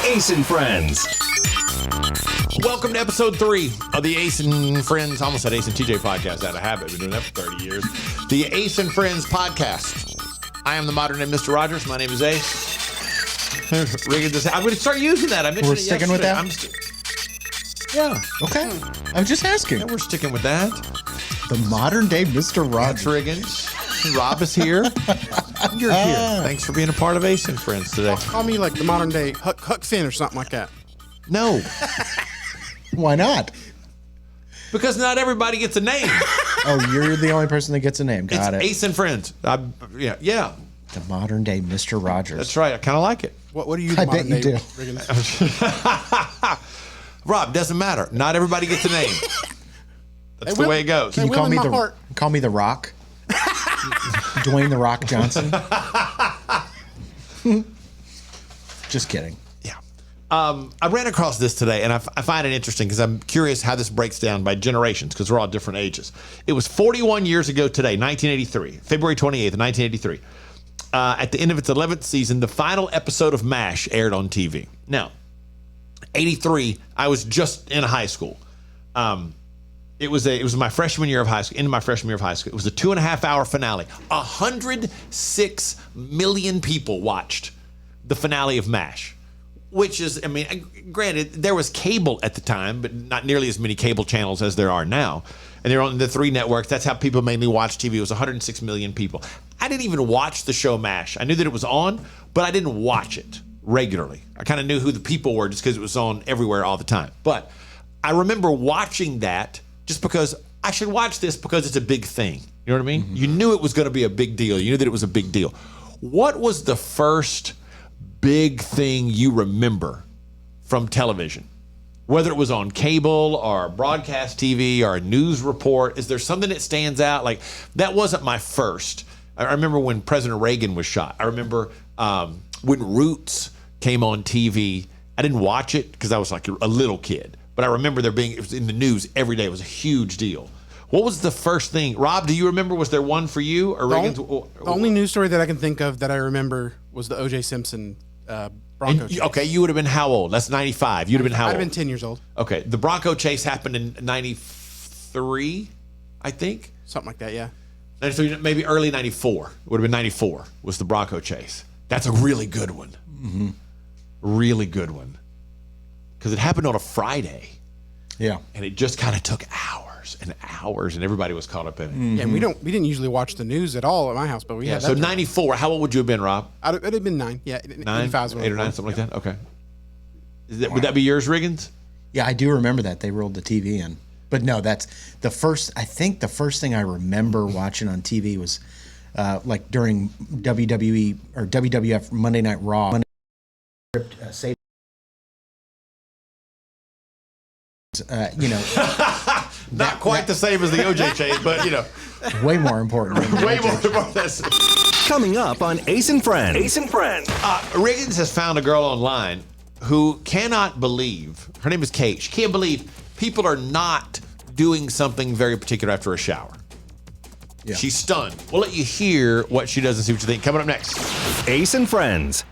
Ace and Friends. Welcome to episode 3 of the Ace and Friends, almost said Ace and TJ podcast, out of habit. Been doing that for 30 years. The Ace and Friends podcast. I am the modern day Mr. Rogers. My name is Ace. I'm going to start using that. I mentioned We're it sticking with yesterday. that? Yeah. Okay. I was just asking. Yeah, we're sticking with that. The modern day Mr. That's Rogers. Riggins. Rob is here. You're here. Thanks for being a part of Ace and Friends today. Call me like the modern day Huck Finn or something like that. No, Why not? because not everybody gets a name. Oh, you're the only person that gets a name. Got It's it. Ace and Friends. Yeah, The modern day Mr. Rogers. that's right. I kind of like it. What do you? I bet you do. Rob, doesn't matter. Not everybody gets a name. That's the way it goes. Can you call me my heart. call me the Rock? Dwayne the Rock Johnson. Just kidding. Yeah. I ran across this today, and I find it interesting because I'm curious how this breaks down by generations because we're all different ages. It was 41 years ago today, 1983, February 28th, 1983. At the end of its 11th season, the final episode of MASH aired on TV. Now, 83, I was just in high school. It was my freshman year of high school, into my freshman year of high school. It was a 2.5-hour finale. 106 million people watched the finale of MASH, which is, I mean, granted, there was cable at the time, but not nearly as many cable channels as there are now. And they're on the 3 networks. That's how people mainly watch TV. It was 106 million people. I didn't even watch the show MASH. I knew that it was on, but I didn't watch it regularly. I kind of knew who the people were just because it was on everywhere all the time. But I remember watching that just because I should watch this because it's a big thing. You know what I mean? Mm-hmm. You knew it was going to be a big deal. You knew that it was a big deal. What was the first big thing you remember from television? Whether it was on cable or broadcast TV or a news report, is there something that stands out? Like, that wasn't my first. I remember when President Reagan was shot. I remember when Roots came on TV. I didn't watch it because I was like a little kid. But I remember it was in the news every day. It was a huge deal. What was the first thing? Rob, do you remember? Was there one for you? Or The only news story that I can think of that I remember was the O.J. Simpson Bronco chase. Okay, you would have been how old? That's 95. You'd have been how old? I'd have been 10 years old. Okay, the Bronco chase happened in 93, I think. Something like that, yeah. 93, maybe early 94. It would have been 94 was the Bronco chase. That's a really good one. Mm-hmm. Really good one. Because it happened on a Friday. Yeah. And it just kind of took hours and hours, and everybody was caught up in it. Mm-hmm. Yeah, and we didn't usually watch the news at all at my house, but we had that. So 94, how old would you have been, Rob? It'd have been 9. Yeah, 9, 8 or 9, something like that? Okay. Would that be yours, Riggins? Yeah, I do remember that. They rolled the TV in. But no, that's the first, I think the first thing I remember watching on TV was like during WWE or WWF Monday Night Raw. Not quite the same as the OJ chase, but way more important. Way more important. Coming up on Ace and Friends. Ace and Friends. Riggins has found a girl online who cannot believe, her name is Kate, she can't believe people are not doing something very particular after a shower. Yeah. She's stunned. We'll let you hear what she does and see what you think. Coming up next. Ace and Friends.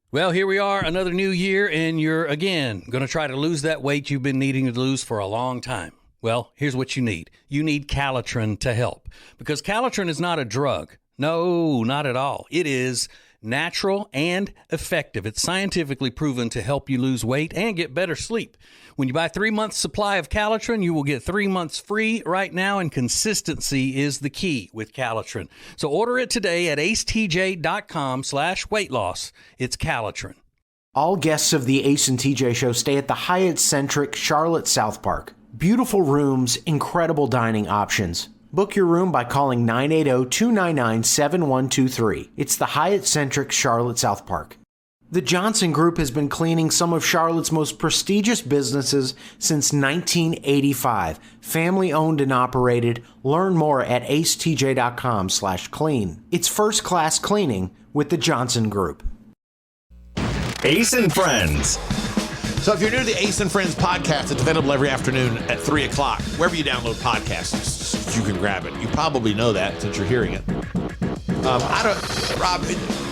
Well, here we are, another new year, and you're, again, going to try to lose that weight you've been needing to lose for a long time. Well, here's what you need. You need Calitrin to help, because Calitrin is not a drug. No, not at all. It is natural and effective. It's scientifically proven to help you lose weight and get better sleep. When you buy 3 months supply of Calitrin, you will get 3 months free right now, and consistency is the key with Calitrin. So order it today at acetj.com/weight loss. It's Calitrin. All guests of the Ace and TJ show stay at the Hyatt-centric Charlotte South Park. Beautiful rooms, incredible dining options. Book your room by calling 980-299-7123. It's the Hyatt-centric Charlotte South Park. The Johnson Group has been cleaning some of Charlotte's most prestigious businesses since 1985. Family owned and operated. Learn more at acetj.com/clean. It's first class cleaning with the Johnson Group. Ace and Friends. So if you're new to the Ace and Friends podcast, it's available every afternoon at 3 o'clock. Wherever you download podcasts, you can grab it. You probably know that since you're hearing it. Rob,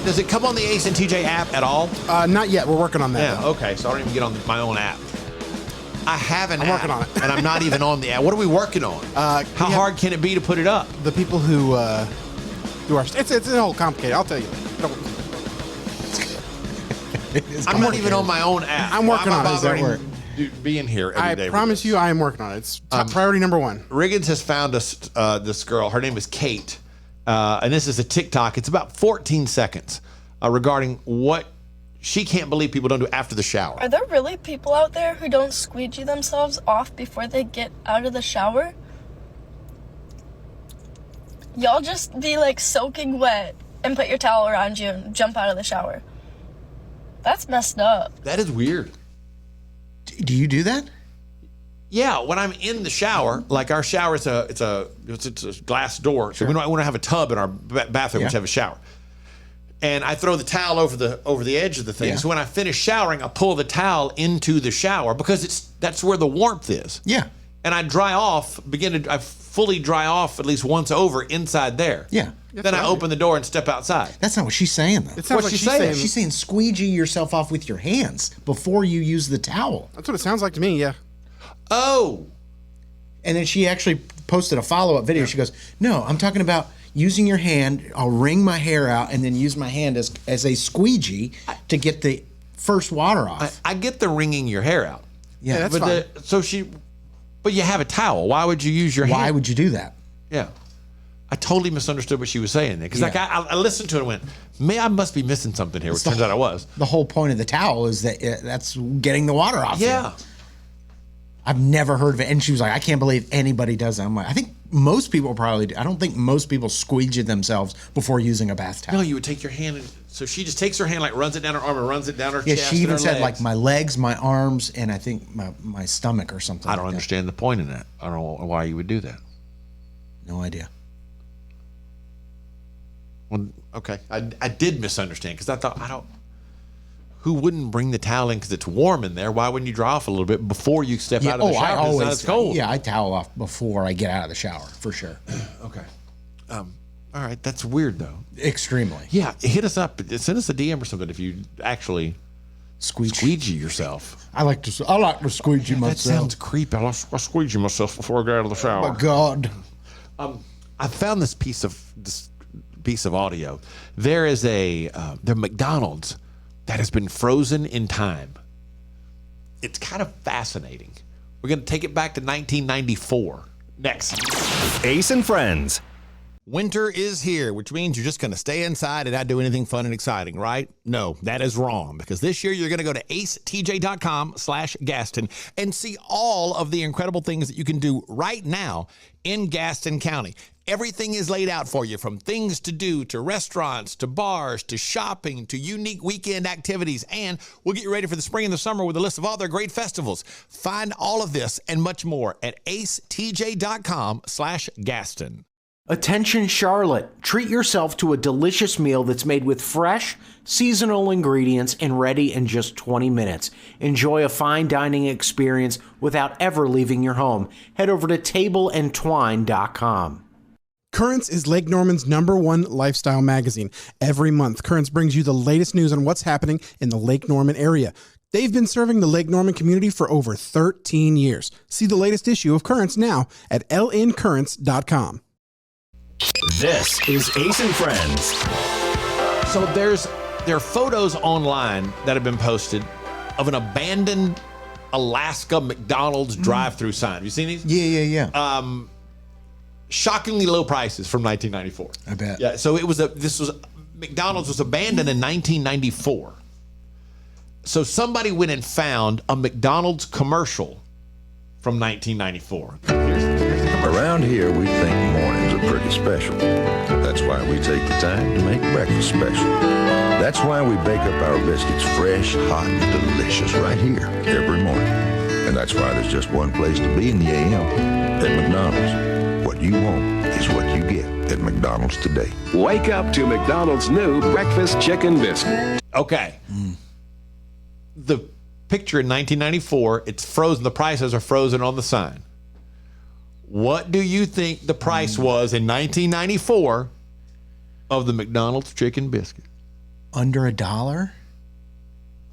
does it come on the Ace and TJ app at all? Not yet. We're working on that. Yeah, okay. So I don't even get on my own app. I have an app. working on it. And I'm not even on the app. What are we working on? How hard can it be to put it up? The people who do our... It's a whole complicated. I'll tell you. I'm not even on my own app. I'm working on it. Does that work? Being here every day. I promise you I am working on it. It's top priority number one. Riggins has found us this girl. Her name is Kate. And this is a TikTok. It's about 14 seconds regarding what she can't believe people don't do after the shower. Are there really people out there who don't squeegee themselves off before they get out of the shower? Y'all just be like soaking wet and put your towel around you and jump out of the shower. That's messed up. That is weird. Do you do that? Yeah, when I'm in the shower, like our shower, it's a glass door, so we don't have a tub in our bathroom. We just have a shower, and I throw the towel over the edge of the thing. Yeah. So when I finish showering, I pull the towel into the shower because that's where the warmth is. Yeah. And I I fully dry off at least once over inside there. Yeah. Then I open the door and step outside. That's not what she's saying, though. It sounds What's like she saying? She's saying squeegee yourself off with your hands before you use the towel. That's what it sounds like to me, yeah. Oh. And then she actually posted a follow-up video. She goes, no, I'm talking about using your hand. I'll wring my hair out and then use my hand as a squeegee to get the first water off. I get the wringing your hair out. Yeah, that's fine. But you have a towel. Why would you use your hand? Why would you do that? Yeah. I totally misunderstood what she was saying there. Because I listened to it and went, man, I must be missing something here, which turns out I was. The whole point of the towel is that that's getting the water off. Yeah. You. I've never heard of it. And she was like, I can't believe anybody does that. I'm like, I think most people probably do. I don't think most people squeegee themselves before using a bath towel. No, you would take your hand and so she just takes her hand, like runs it down her arm and runs it down her Yeah, chest. she even and her said legs. like my legs, my arms, and I think my stomach or something. I don't like that. understand the point in that. I don't know why you would do that. No idea. Well, okay. I did misunderstand because I thought, who wouldn't bring the towel in because it's warm in there? Why wouldn't you dry off a little bit before you step out of the shower? I always, it's cold. Yeah, I towel off before I get out of the shower, for sure. Okay. All right. That's weird, though. Extremely. Yeah. Hit us up. Send us a DM or something if you actually squeegee yourself. I like to squeegee myself. That sounds creepy. I squeegee myself before I get out of the shower. Oh, my God. I found this piece of audio. There is the McDonald's that has been frozen in time. It's kind of fascinating. We're going to take it back to 1994. Next. Ace and Friends. Winter is here, which means you're just going to stay inside and not do anything fun and exciting, right? No, that is wrong, because this year you're going to go to acetj.com/Gaston and see all of the incredible things that you can do right now in Gaston County. Everything is laid out for you, from things to do, to restaurants, to bars, to shopping, to unique weekend activities. And we'll get you ready for the spring and the summer with a list of all their great festivals. Find all of this and much more at acetj.com/Gaston. Attention Charlotte, treat yourself to a delicious meal that's made with fresh, seasonal ingredients and ready in just 20 minutes. Enjoy a fine dining experience without ever leaving your home. Head over to tableandtwine.com. Currents is Lake Norman's #1 lifestyle magazine. Every month, Currents brings you the latest news on what's happening in the Lake Norman area. They've been serving the Lake Norman community for over 13 years. See the latest issue of Currents now at lncurrents.com. This is Ace and Friends. So there are photos online that have been posted of an abandoned Alaska McDonald's drive-through sign. Have you seen these? Yeah. Shockingly low prices from 1994. I bet. Yeah. So McDonald's was abandoned in 1994. So somebody went and found a McDonald's commercial from 1994. Here's the commercial. Around here, we think mornings are pretty special. That's why we take the time to make breakfast special. That's why we bake up our biscuits fresh, hot, and delicious right here every morning. And that's why there's just one place to be in the AM, at McDonald's. What you want is what you get at McDonald's today. Wake up to McDonald's new breakfast chicken biscuit. Okay. The picture in 1994, it's frozen. The prices are frozen on the sign. What do you think the price was in 1994 of the McDonald's chicken biscuit. Under $1?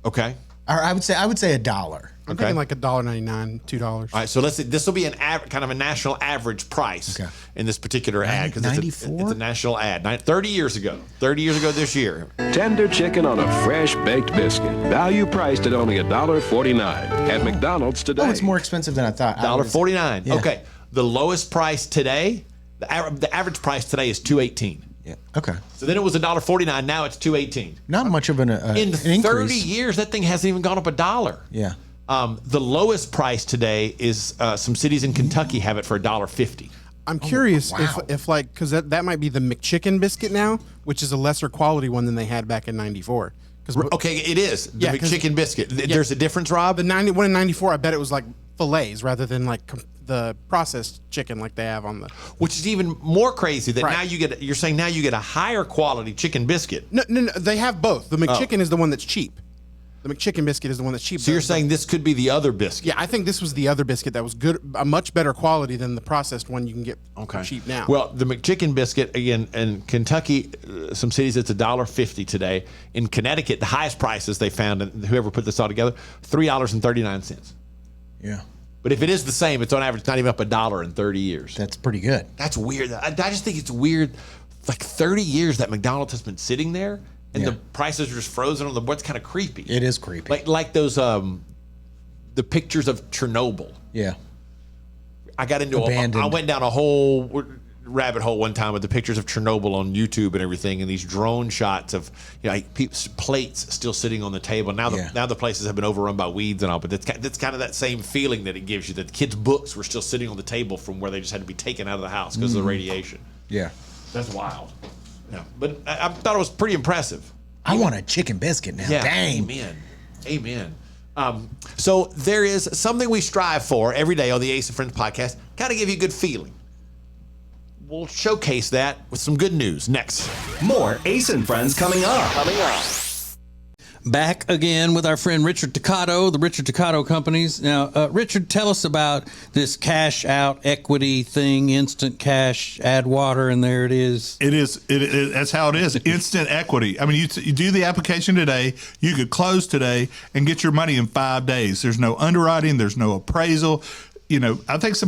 Okay. Or I would say $1. I'm thinking like $1.99, $2. All right, so let's see. This will be an kind of a national average price in this particular ad because it's a national ad. 30 years ago. 30 years ago this year. Tender chicken on a fresh baked biscuit. Value priced at only $1.49 at McDonald's today. Oh, it's more expensive than I thought. $1.49. Yeah. Okay. The lowest price today, the average price today is $2.18. Yeah. Okay. So then it was $1.49. Now it's $2.18. Not much of an in 30 increase. years, that thing hasn't even gone up $1. Yeah. The lowest price today is some cities in Kentucky have it for $1.50. I'm curious if like, because that might be the McChicken biscuit now, which is a lesser quality one than they had back in '94. Okay, it is the McChicken biscuit. There's a difference, Rob. The one in '94, I bet it was like fillets rather than like the processed chicken like they have on the. Which is even more crazy that now you're saying now you get a higher quality chicken biscuit. No, they have both. The McChicken is the one that's cheap. The McChicken biscuit is the one that's cheap. So you're saying this could be the other biscuit? Yeah, I think this was the other biscuit that was good, a much better quality than the processed one you can get cheap now. Well, the McChicken biscuit, again, in Kentucky, some cities it's $1.50 today. In Connecticut, the highest prices they found, and whoever put this all together, $3.39. Yeah. But if it is the same, it's on average not even up $1 in 30 years. That's pretty good. That's weird. I just think it's weird. Like 30 years that McDonald's has been sitting there. And the prices are just frozen on the board. It's kind of creepy. It is creepy. Like those the pictures of Chernobyl. Yeah. I got into I went down a whole rabbit hole one time with the pictures of Chernobyl on YouTube and everything, and these drone shots of plates still sitting on the table. Now the places have been overrun by weeds and all, but that's kind of that same feeling that it gives you that the kids' books were still sitting on the table from where they just had to be taken out of the house because of the radiation. Yeah. That's wild. Yeah, but I thought it was pretty impressive. I want a chicken biscuit now. Yeah, Dang. Amen. So there is something we strive for every day on the Ace and Friends podcast, kind of give you a good feeling. We'll showcase that with some good news next. More Ace and Friends coming up. Back again with our friend Richard Toccato, the Richard Toccato Companies. Now, Richard, tell us about this cash out equity thing, instant cash, add water, and there it is. It is. That's how it is. Instant equity. I mean, you do the application today, you could close today and get your money in 5 days. There's no underwriting. There's no appraisal. You know, I think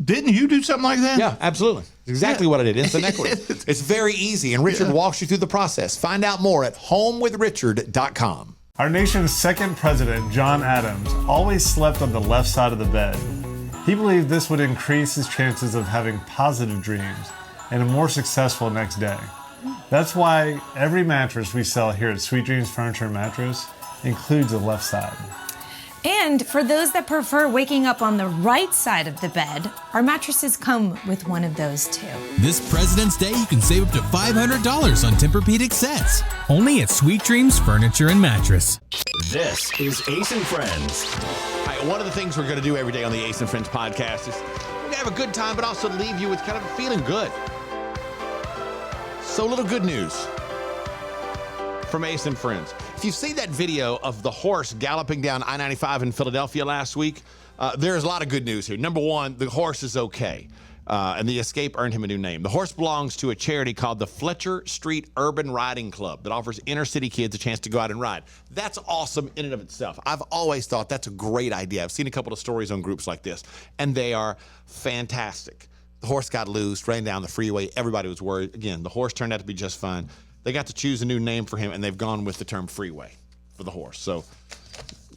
didn't you do something like that? Yeah, absolutely. Exactly what I did. Instant equity. It's very easy, and Richard walks you through the process. Find out more at homewithrichard.com. Our nation's second president, John Adams, always slept on the left side of the bed. He believed this would increase his chances of having positive dreams and a more successful next day. That's why every mattress we sell here at Sweet Dreams Furniture and Mattress includes a left side. And for those that prefer waking up on the right side of the bed, our mattresses come with one of those too. This President's Day, you can save up to $500 on Tempur-Pedic sets. Only at Sweet Dreams Furniture and Mattress. This is Ace and Friends. All right, one of the things we're going to do every day on the Ace and Friends podcast is we're going to have a good time, but also leave you with kind of feeling good. So a little good news from Ace and Friends. If you've seen that video of the horse galloping down I-95 in Philadelphia last week, there's a lot of good news here. Number one, the horse is okay, and the escape earned him a new name. The horse belongs to a charity called the Fletcher Street Urban Riding Club that offers inner city kids a chance to go out and ride. That's awesome in and of itself. I've always thought that's a great idea. I've seen a couple of stories on groups like this, and they are fantastic. The horse got loose, ran down the freeway. Everybody was worried. Again, the horse turned out to be just fine. They got to choose a new name for him, and they've gone with the term freeway for the horse. So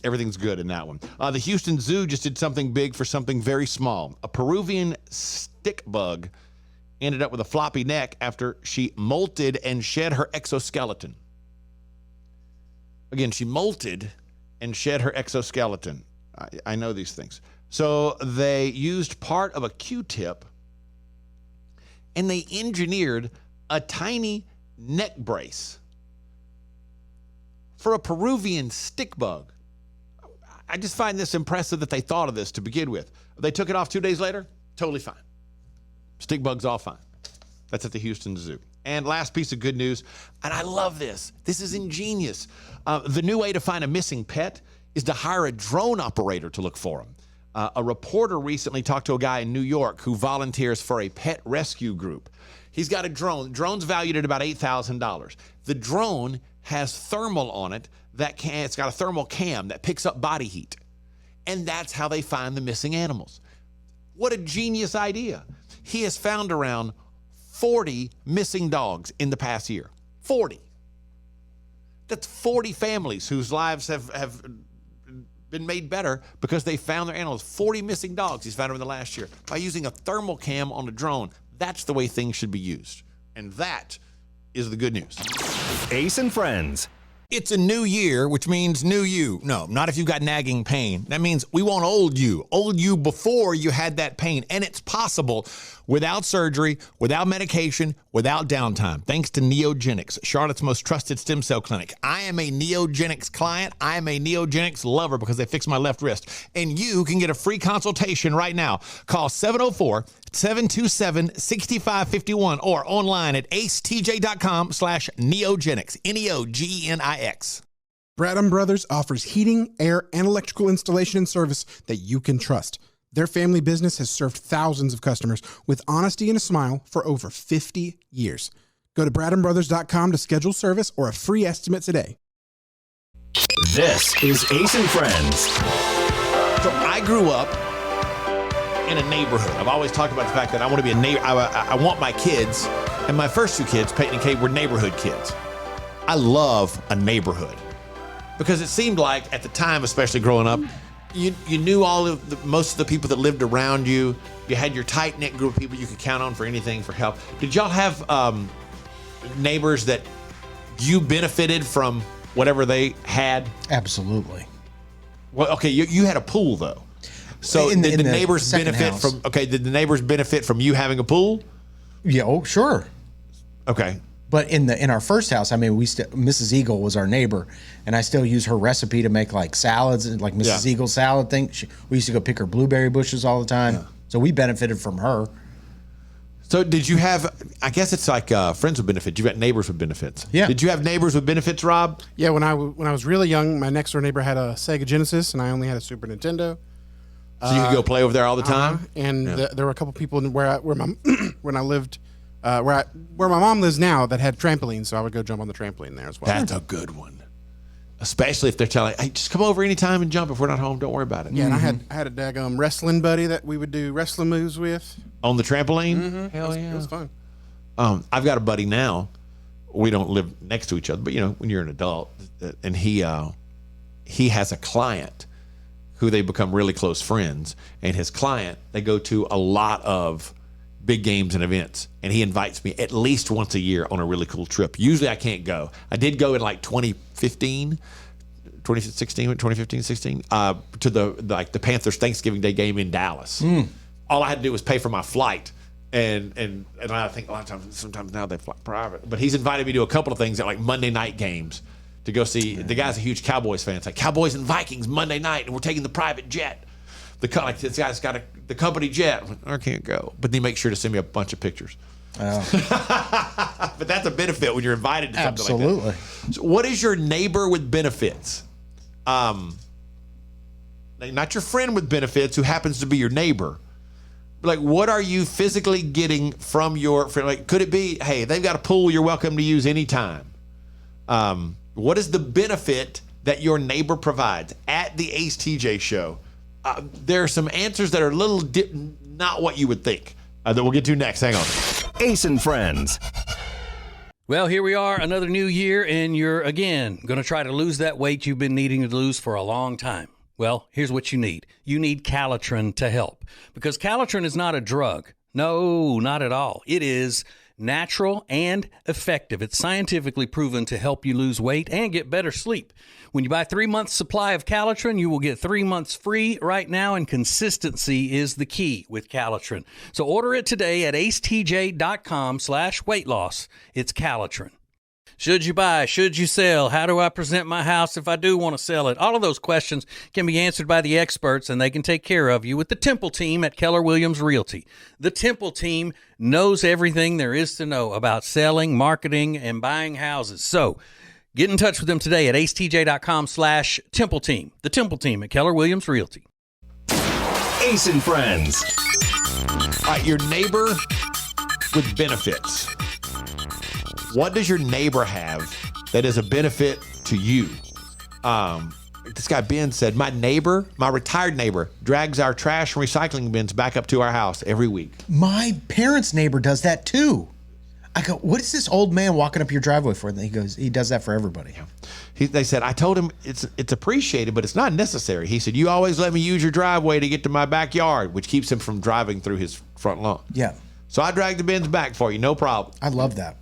everything's good in that one. The Houston Zoo just did something big for something very small. A Peruvian stick bug ended up with a floppy neck after she molted and shed her exoskeleton. Again, she molted and shed her exoskeleton. I know these things. So they used part of a Q-tip, and they engineered a tiny neck brace for a Peruvian stick bug. I just find this impressive that they thought of this to begin with. They took it off 2 days later, totally fine. Stick bug's all fine. That's at the Houston Zoo. And last piece of good news, and I love this. This is ingenious. The new way to find a missing pet is to hire a drone operator to look for them. A reporter recently talked to a guy in New York who volunteers for a pet rescue group. He's got a drone. The drone's valued at about $8,000. The drone has thermal on it it's got a thermal cam that picks up body heat. And that's how they find the missing animals. What a genius idea. He has found around 40 missing dogs in the past year. 40. That's 40 families whose lives have been made better because they found their animals. 40 missing dogs he's found them in the last year by using a thermal cam on a drone. That's the way things should be used. And that is the good news. Ace and Friends. It's a new year, which means new you. No, not if you've got nagging pain. That means we want old you before you had that pain. And it's possible without surgery, without medication, without downtime, thanks to Neogenics, Charlotte's most trusted stem cell clinic. I am a Neogenics client. I am a Neogenics lover because they fixed my left wrist. And you can get a free consultation right now. Call 704-727-6551 or online at acetj.com/neogenics, Neogenics. Bradham Brothers offers heating, air, and electrical installation and service that you can trust. Their family business has served thousands of customers with honesty and a smile for over 50 years. Go to bradhambrothers.com to schedule service or a free estimate today. This is Ace and Friends. So I grew up in a neighborhood. I've always talked about the fact that I want to be a neighbor. I want my kids, and my first two kids, Peyton and Kate, were neighborhood kids. I love a neighborhood because it seemed like at the time, especially growing up, you knew most of the people that lived around you. You had your tight-knit group of people you could count on for anything, for help. Did y'all have neighbors that you benefited from whatever they had? Absolutely. Well, okay, you had a pool though. So did the neighbors benefit from? Okay, did the neighbors benefit from you having a pool? Yeah, oh sure. Okay. But in our first house, I mean, Mrs. Eagle was our neighbor, and I still use her recipe to make like salads and like Mrs. Eagle salad thing. We used to go pick her blueberry bushes all the time, so we benefited from her. So did you have? I guess it's like friends with benefits. You got neighbors with benefits. Yeah. Did you have neighbors with benefits, Rob? Yeah. When I was really young, my next door neighbor had a Sega Genesis, and I only had a Super Nintendo. So you could go play over there all the time. And there were a couple people where when I lived. Where my mom lives now that had trampolines, so I would go jump on the trampoline there as well. That's a good one, especially if they're telling, "Hey, just come over anytime and jump. If we're not home, don't worry about it." Yeah, and I had a daggum wrestling buddy that we would do wrestling moves with on the trampoline. Mm-hmm. Hell yeah, it was fun. I've got a buddy now. We don't live next to each other, but when you're an adult, and he has a client who they become really close friends, and his client, they go to a lot of big games and events, and he invites me at least once a year on a really cool trip. Usually I can't go. I did go in like 2015, 16 to the Panthers Thanksgiving Day game in Dallas. All I had to do was pay for my flight, and I think a lot of times, sometimes now they fly private. But he's invited me to a couple of things at like Monday night games to go see. The guy's a huge Cowboys fan. It's like Cowboys and Vikings Monday night, and we're taking the private jet. This guy's got the company jet. I can't go, but they make sure to send me a bunch of pictures. Oh. But that's a benefit when you're invited to something Absolutely. like that. So what is your neighbor with benefits? Not your friend with benefits who happens to be your neighbor. Like, what are you physically getting from your friend? Like, could it be, hey, they've got a pool you're welcome to use anytime? What is the benefit that your neighbor provides? At the Ace TJ Show, there are some answers that are a little not what you would think that we'll get to next. Hang on. Ace and Friends. Well, here we are, another new year, and you're, again, going to try to lose that weight you've been needing to lose for a long time. Well, here's what you need. You need Calitrin to help, because Calitrin is not a drug. No, not at all. It is natural and effective. It's scientifically proven to help you lose weight and get better sleep. When you buy 3 months supply of Calitrin, you will get 3 months free right now, and consistency is the key with Calitrin. So order it today at acetj.com/weight loss. It's Calitrin. Should you buy? Should you sell? How do I present my house if I do want to sell it? All of those questions can be answered by the experts, and they can take care of you with the Temple team at Keller Williams Realty. The Temple team knows everything there is to know about selling, marketing, and buying houses. So get in touch with them today at acetj.com/Temple team. The Temple team at Keller Williams Realty. Ace and Friends. All right, your neighbor with benefits. What does your neighbor have that is a benefit to you? This guy Ben said, my retired neighbor, drags our trash and recycling bins back up to our house every week. My parents' neighbor does that too. I go, what is this old man walking up your driveway for? And he goes, he does that for everybody. They said, I told him it's appreciated, but it's not necessary. He said, you always let me use your driveway to get to my backyard, which keeps him from driving through his front lawn. Yeah. So I drag the bins back for you, no problem. I love that.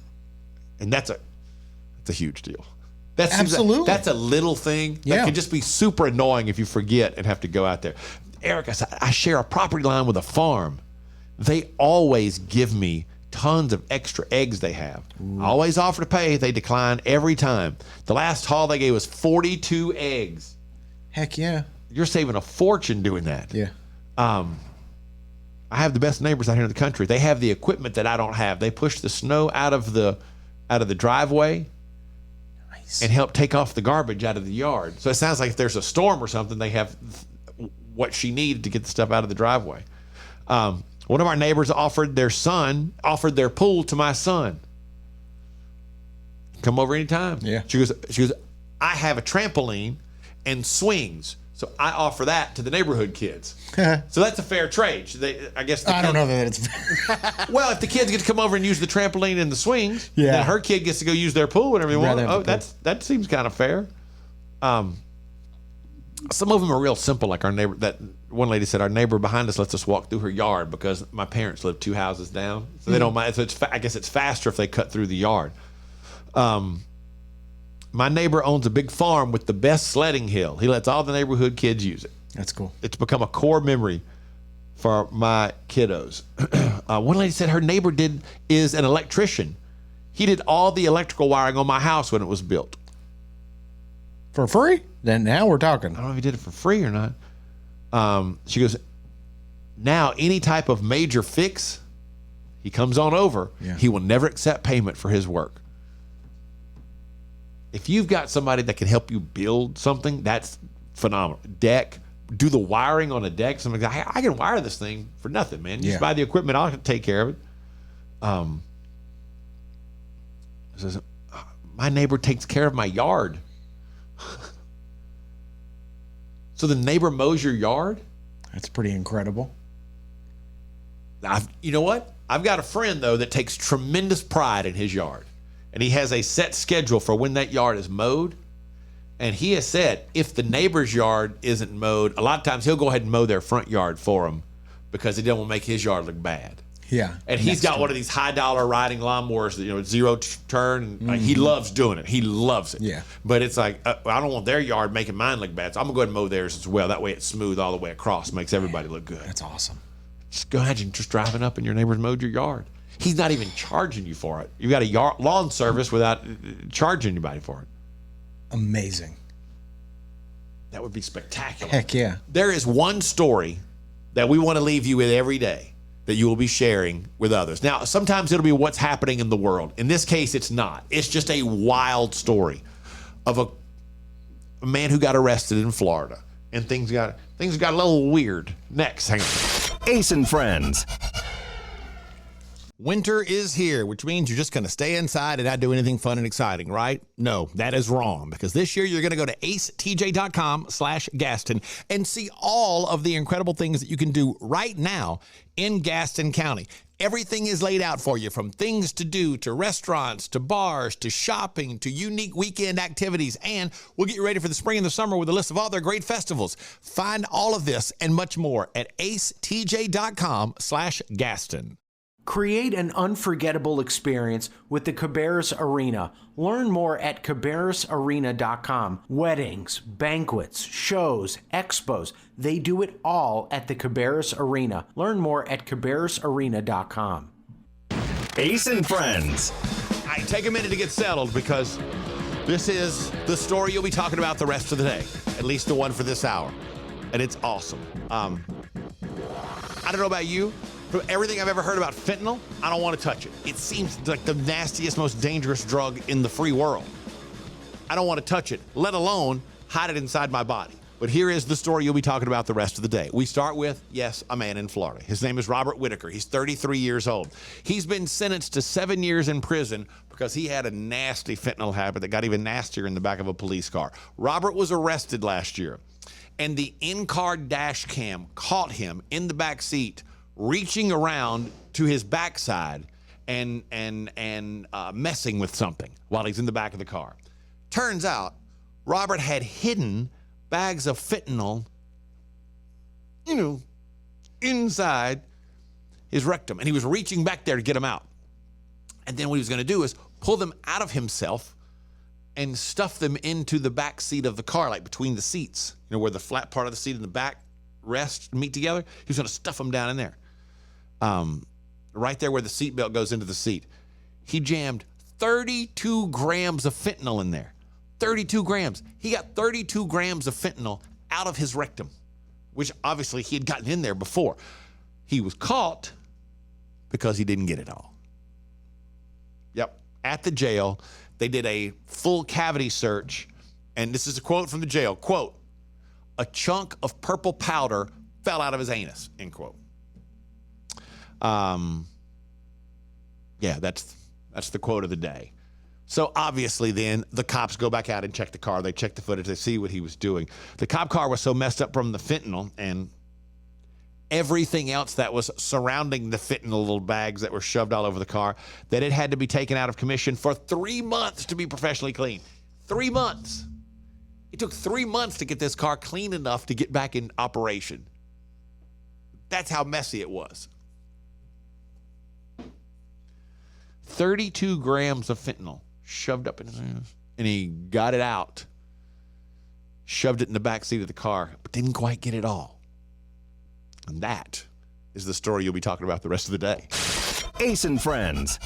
And that's a huge deal. Absolutely. That's a little thing that can just be super annoying if you forget and have to go out there. Eric, I share a property line with a farm. They always give me tons of extra eggs they have. I always offer to pay. They decline every time. The last haul they gave us 42 eggs. Heck yeah. You're saving a fortune doing that. Yeah. I have the best neighbors out here in the country. They have the equipment that I don't have. They push the snow out of the driveway. Nice. And help take off the garbage out of the yard. So it sounds like if there's a storm or something, they have what she needed to get the stuff out of the driveway. One of our neighbors offered their pool to my son. Come over anytime. Yeah. She goes, I have a trampoline and swings, so I offer that to the neighborhood kids. So that's a fair trade. I don't know that it's fair. Well, if the kids get to come over and use the trampoline and the swings, yeah, then her kid gets to go use their pool whenever they want. Oh, that seems kind of fair. Some of them are real simple, like our neighbor. That one lady said, our neighbor behind us lets us walk through her yard because my parents live 2 houses down, so they don't mind. So I guess it's faster if they cut through the yard. My neighbor owns a big farm with the best sledding hill. He lets all the neighborhood kids use it. That's cool. It's become a core memory for my kiddos. One lady said her neighbor is an electrician. He did all the electrical wiring on my house when it was built. For free? Then now we're talking. I don't know if he did it for free or not. She goes, now any type of major fix, he comes on over. Yeah. He will never accept payment for his work. If you've got somebody that can help you build something, that's phenomenal. Deck, do the wiring on a deck. Somebody goes, I can wire this thing for nothing, man. Just buy the equipment. I'll take care of it. Says, my neighbor takes care of my yard. So the neighbor mows your yard? That's pretty incredible. You know what? I've got a friend, though, that takes tremendous pride in his yard. And he has a set schedule for when that yard is mowed. And he has said if the neighbor's yard isn't mowed, a lot of times he'll go ahead and mow their front yard for them because he doesn't want to make his yard look bad. Yeah. And he's got one of these high-dollar riding lawnmowers that, zero turn. Like, he loves doing it. He loves it. Yeah. But it's like, I don't want their yard making mine look bad, so I'm going to go ahead and mow theirs as well. That way it's smooth all the way across. Makes everybody look good. That's awesome. Just go ahead and just driving up and your neighbor's mowed your yard. He's not even charging you for it. You've got a lawn service without charging anybody for it. Amazing. That would be spectacular. Heck yeah. There is one story that we want to leave you with every day that you will be sharing with others. Now, sometimes it'll be what's happening in the world. In this case, it's not. It's just a wild story of a man who got arrested in Florida, and things got a little weird. Next, hang on. Ace and Friends. Winter is here, which means you're just going to stay inside and not do anything fun and exciting, right? No, that is wrong, because this year you're going to go to acetj.com/Gaston and see all of the incredible things that you can do right now in Gaston County. Everything is laid out for you, from things to do, to restaurants, to bars, to shopping, to unique weekend activities, and we'll get you ready for the spring and the summer with a list of all their great festivals. Find all of this and much more at acetj.com/Gaston. Create an unforgettable experience with the Cabarrus Arena. Learn more at cabarrusarena.com. Weddings, banquets, shows, expos, they do it all at the Cabarrus Arena. Learn more at cabarrusarena.com. Ace and Friends. All right, take a minute to get settled, because this is the story you'll be talking about the rest of the day, at least the one for this hour, and it's awesome. I don't know about you. From everything I've ever heard about fentanyl, I don't want to touch it. It seems like the nastiest, most dangerous drug in the free world. I don't want to touch it, let alone hide it inside my body. But here is the story you'll be talking about the rest of the day. We start with, yes, a man in Florida. His name is Robert Whitaker. He's 33 years old. He's been sentenced to 7 years in prison because he had a nasty fentanyl habit that got even nastier in the back of a police car. Robert was arrested last year, and the in-car dash cam caught him in the back seat, reaching around to his backside and messing with something while he's in the back of the car. Turns out, Robert had hidden bags of fentanyl, inside his rectum. And he was reaching back there to get them out. And then what he was going to do is pull them out of himself and stuff them into the back seat of the car, like between the seats, where the flat part of the seat and the back rest meet together. He was going to stuff them down in there. Right there where the seatbelt goes into the seat. He jammed 32 grams of fentanyl in there. 32 grams. He got 32 grams of fentanyl out of his rectum, which obviously he had gotten in there before. He was caught because he didn't get it all. Yep. At the jail, they did a full cavity search, and this is a quote from the jail. Quote, "A chunk of purple powder fell out of his anus," end quote. Yeah, that's the quote of the day. So obviously then the cops go back out and check the car. They check the footage. They see what he was doing. The cop car was so messed up from the fentanyl and everything else that was surrounding the fentanyl little bags that were shoved all over the car that it had to be taken out of commission for 3 months to be professionally cleaned. 3 months. It took 3 months to get this car clean enough to get back in operation. That's how messy it was. 32 grams of fentanyl shoved up in his ass, and he got it out, shoved it in the back seat of the car, but didn't quite get it all. And that is the story you'll be talking about the rest of the day. Ace and Friends.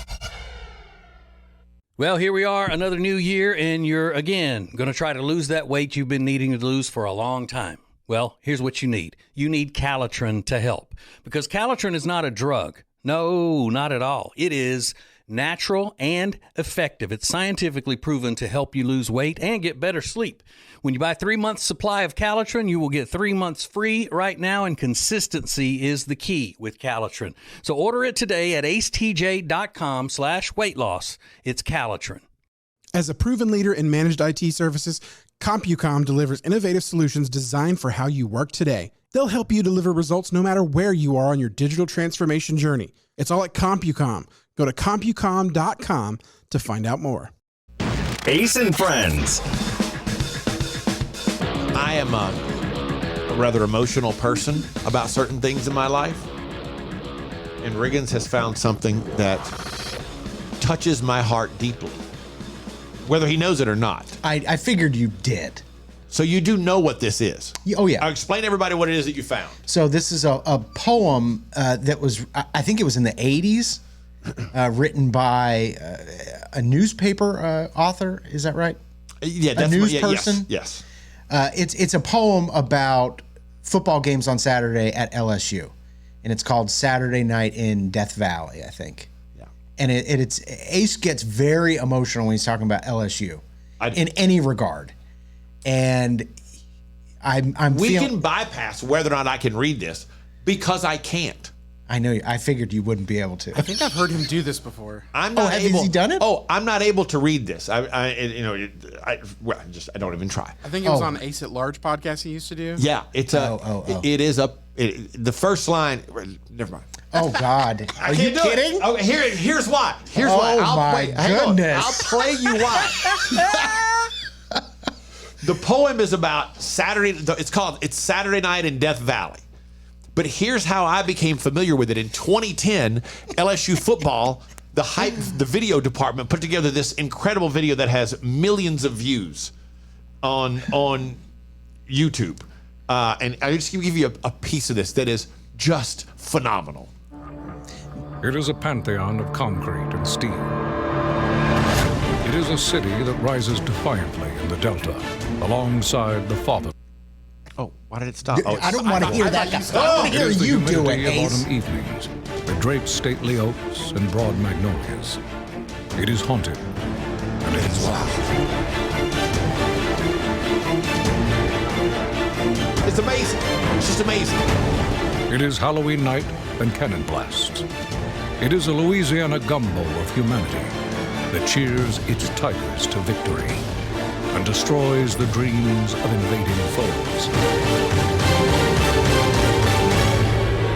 Well, here we are, another new year, and you're, again, going to try to lose that weight you've been needing to lose for a long time. Well, here's what you need. You need Calitrin to help, because Calitrin is not a drug. No, not at all. It is natural and effective. It's scientifically proven to help you lose weight and get better sleep. When you buy 3 months supply of Calitrin, you will get 3 months free right now, and consistency is the key with Calitrin. So order it today at acetj.com/weight loss. It's Calitrin. As a proven leader in managed IT services, CompuCom delivers innovative solutions designed for how you work today. They'll help you deliver results no matter where you are on your digital transformation journey. It's all at CompuCom. Go to CompuCom.com to find out more. Ace and Friends. I am a rather emotional person about certain things in my life. And Riggins has found something that touches my heart deeply, whether he knows it or not. I figured you did. So you do know what this is? Oh, yeah. I'll explain to everybody what it is that you found. So this is a poem that was, I think it was in the 80s, written by a newspaper author. Is that right? Yeah, a news person. Yes. It's a poem about football games on Saturday at LSU, and it's called "Saturday Night in Death Valley," I think. Yeah. And it's Ace gets very emotional when he's talking about LSU in any regard, and we can bypass whether or not I can read this because I can't. I know. I figured you wouldn't be able to. I think I've heard him do this before. I'm not able. Has he done it? Oh, I'm not able to read this. I don't even try. I think it was on Ace at Large podcast he used to do. Yeah, it's it is the first line. Never mind. Oh God, are you kidding? Okay, here's why. Here's why. My goodness. I'll play you why. The poem is about Saturday. It's Saturday Night in Death Valley. But here's how I became familiar with it. In 2010, LSU football, the video department put together this incredible video that has millions of views on YouTube. And I just give you a piece of this that is just phenomenal. It is a pantheon of concrete and steel. It is a city that rises defiantly in the Delta, alongside the father. Oh, why did it stop? I don't want to hear that guy. I want to hear you do it, Ace. Autumn evenings, that drapes stately oaks and broad magnolias. It is haunted, and it is loud. It's amazing. It's just amazing. It is Halloween night and cannon blasts. It is a Louisiana gumbo of humanity that cheers its tigers to victory and destroys the dreams of invading foes.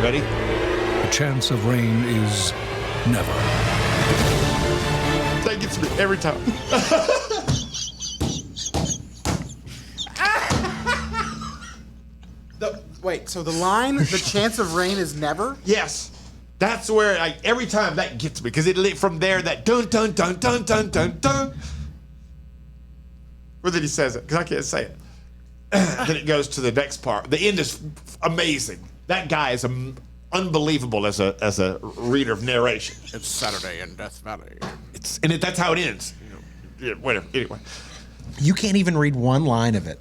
Ready? The chance of rain is never. That gets me every time. Wait, so the line, the chance of rain is never? Yes. That's where, every time that gets me, because from there, that dun dun dun dun dun dun dun. Or then he says it, because I can't say it. Then it goes to the next part. The end is amazing. That guy is unbelievable as a reader of narration. It's Saturday in Death Valley. That's how it ends. Yeah, whatever. Anyway, you can't even read one line of it.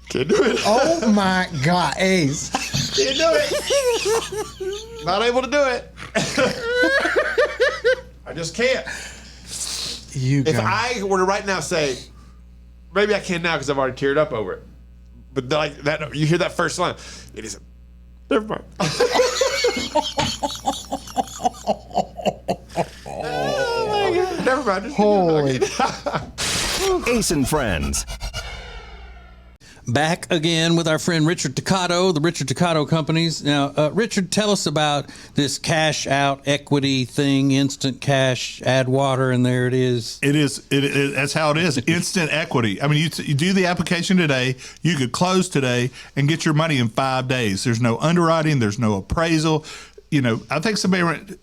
Can't do it. Oh my God, Ace. Can't do it. Not able to do it. I just can't. If I were to right now say, maybe I can now because I've already teared up over it. But like that, you hear that first line. It is. Never mind. Oh my God. Never mind. Holy. Ace and Friends. Back again with our friend Richard Toccato, the Richard Toccato Companies. Now, Richard, tell us about this cash out equity thing, instant cash, add water, and there it is. It is. That's how it is. Instant equity. I mean, you do the application today, you could close today and get your money in 5 days. There's no underwriting. There's no appraisal. I think